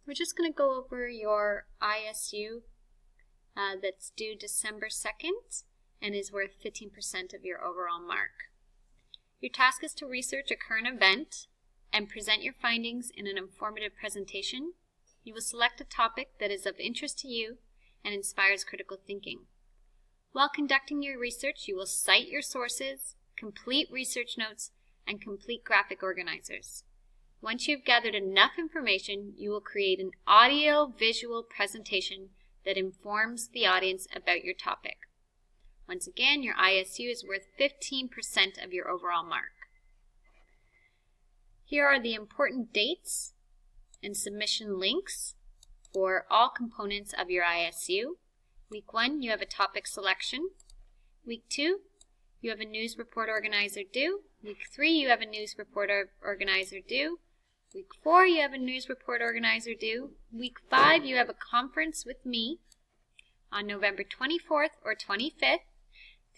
We're just going to go over your ISU that's due December 2nd and is worth 15% of your overall mark. Your task is to research a current event and present your findings in an informative presentation. You will select a topic that is of interest to you and inspires critical thinking. While conducting your research, you will cite your sources, complete research notes, and complete graphic organizers. Once you've gathered enough information, you will create an audio-visual presentation that informs the audience about your topic. Once again, your ISU is worth 15% of your overall mark. Here are the important dates and submission links for all components of your ISU. Week 1, you have a topic selection. Week 2, you have a news report organizer due. Week 3, you have a news report organizer due. Week 4, you have a news report organizer due. Week 5, you have a conference with me on November 24th or 25th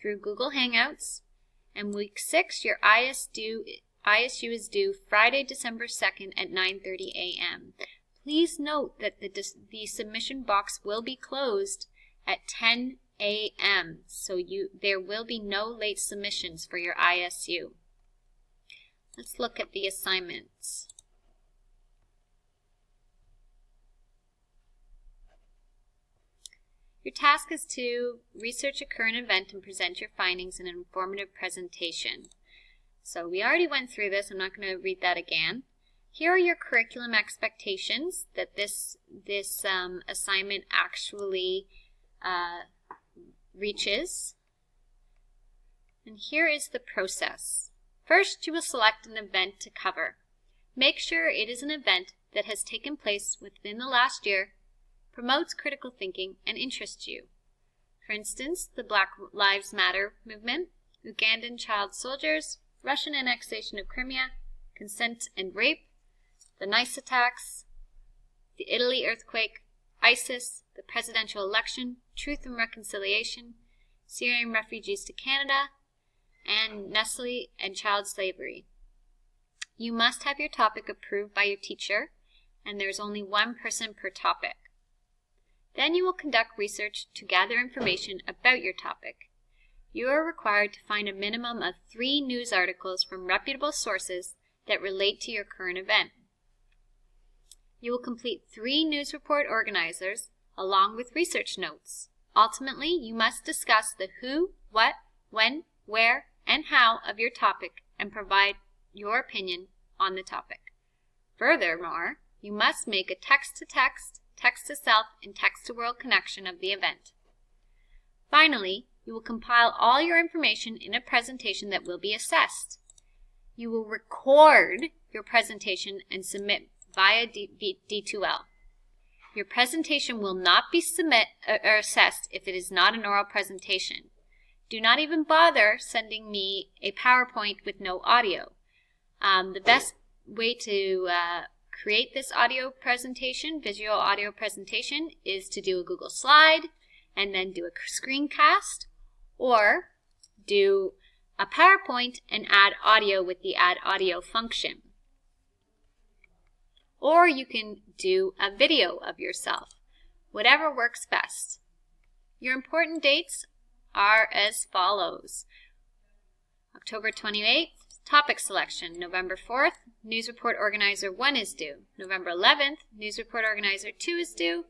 through Google Hangouts. And week 6, your ISU is due Friday, December 2nd at 9:30 a.m. Please note that the submission box will be closed at 10 a.m. so there will be no late submissions for your ISU. Let's look at the assignments. Your task is to research a current event and present your findings in an informative presentation. So we already went through this. I'm not going to read that again. Here are your curriculum expectations that this assignment actually reaches. And here is the process. First, you will select an event to cover. Make sure it is an event that has taken place within the last year, promotes critical thinking, and interests you. For instance, the Black Lives Matter movement, Ugandan child soldiers, Russian annexation of Crimea, consent and rape, the Nice attacks, the Italy earthquake, ISIS, the presidential election, truth and reconciliation, Syrian refugees to Canada, and Nestle and child slavery. You must have your topic approved by your teacher, and there's only one person per topic. Then you will conduct research to gather information about your topic. You are required to find a minimum of 3 news articles from reputable sources that relate to your current event. You will complete 3 news report organizers along with research notes. Ultimately, you must discuss the who, what, when, where, and how of your topic and provide your opinion on the topic. Furthermore, you must make a text-to-text, text-to-self, and text-to-world connection of the event. Finally, you will compile all your information in a presentation that will be assessed. You will record your presentation and submit via D2L. Your presentation will not be assessed if it is not an oral presentation. Do not even bother sending me a PowerPoint with no audio. The best way to create this audio presentation, visual audio presentation, is to do a Google slide and then do a screencast, or do a PowerPoint and add audio with the add audio function. Or you can do a video of yourself, whatever works best. Your important dates are as follows. October 28th, topic selection. November 4th, news report organizer 1 is due. November 11th, news report organizer 2 is due.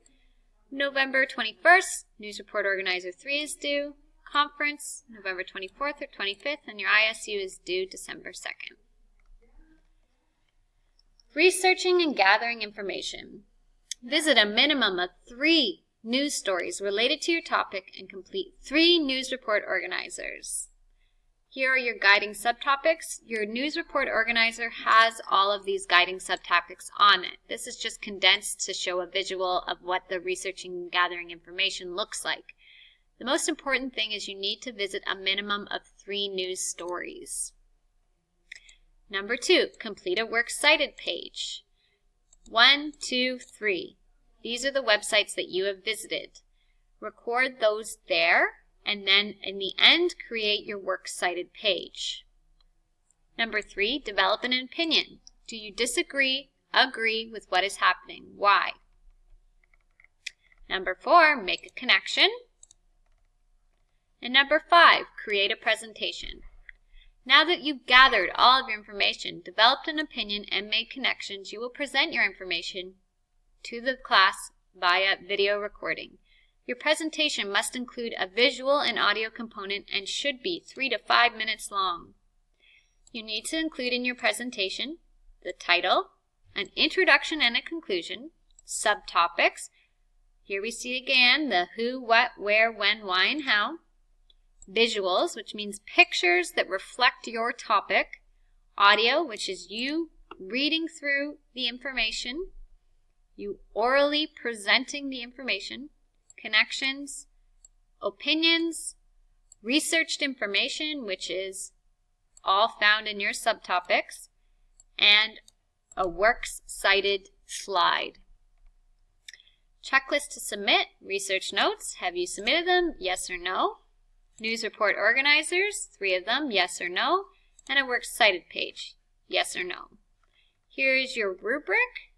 November 21st, news report organizer 3 is due. Conference, November 24th or 25th, and your ISU is due December 2nd. Researching and gathering information. Visit a minimum of 3 news stories related to your topic and complete 3 news report organizers. Here are your guiding subtopics. Your news report organizer has all of these guiding subtopics on it. This is just condensed to show a visual of what the researching and gathering information looks like. The most important thing is you need to visit a minimum of 3 news stories. Number 2, complete a works cited page. 1, 2, 3. These are the websites that you have visited. Record those there, and then in the end, create your works cited page. Number 3, develop an opinion. Do you disagree, agree with what is happening? Why? Number 4, make a connection. And number 5, create a presentation. Now that you've gathered all of your information, developed an opinion, and made connections, you will present your information to the class via video recording. Your presentation must include a visual and audio component and should be 3 to 5 minutes long. You need to include in your presentation the title, an introduction and a conclusion, subtopics. Here we see again the who, what, where, when, why, and how. Visuals, which means pictures that reflect your topic. Audio, which is you reading through the information, you orally presenting the information. Connections, opinions, researched information, which is all found in your subtopics, and a works cited slide. Checklist to submit, research notes. Have you submitted them? Yes or no? News report organizers, 3 of them, yes or no, and a works cited page, yes or no. Here is your rubric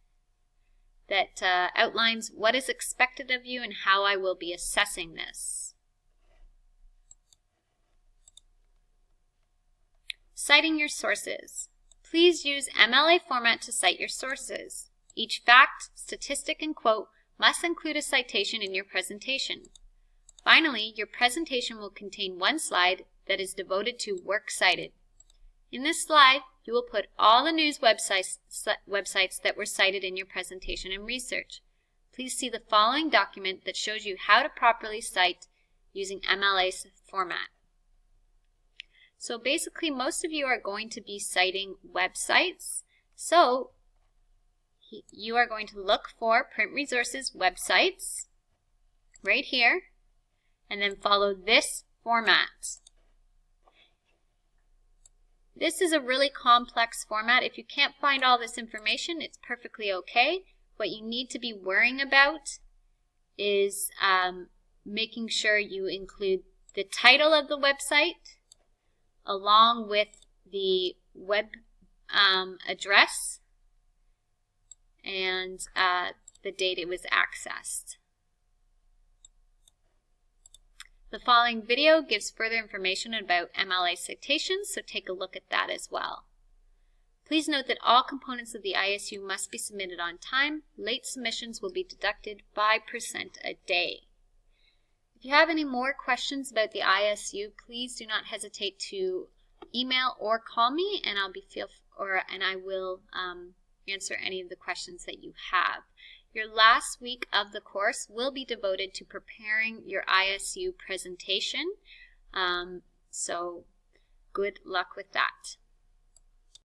that outlines what is expected of you and how I will be assessing this. Citing your sources. Please use MLA format to cite your sources. Each fact, statistic, and quote must include a citation in your presentation. Finally, your presentation will contain one slide that is devoted to works cited. In this slide, you will put all the news websites that were cited in your presentation and research. Please see the following document that shows you how to properly cite using MLA format. So basically, most of you are going to be citing websites. So you are going to look for Print Resources websites right here, and then follow this format. This is a really complex format. If you can't find all this information, it's perfectly okay. What you need to be worrying about is making sure you include the title of the website along with the web address and the date it was accessed. The following video gives further information about MLA citations, so take a look at that as well. Please note that all components of the ISU must be submitted on time. Late submissions will be deducted 5% a day. If you have any more questions about the ISU, please do not hesitate to email or call me, and I will answer any of the questions that you have. Your last week of the course will be devoted to preparing your ISU presentation, so good luck with that.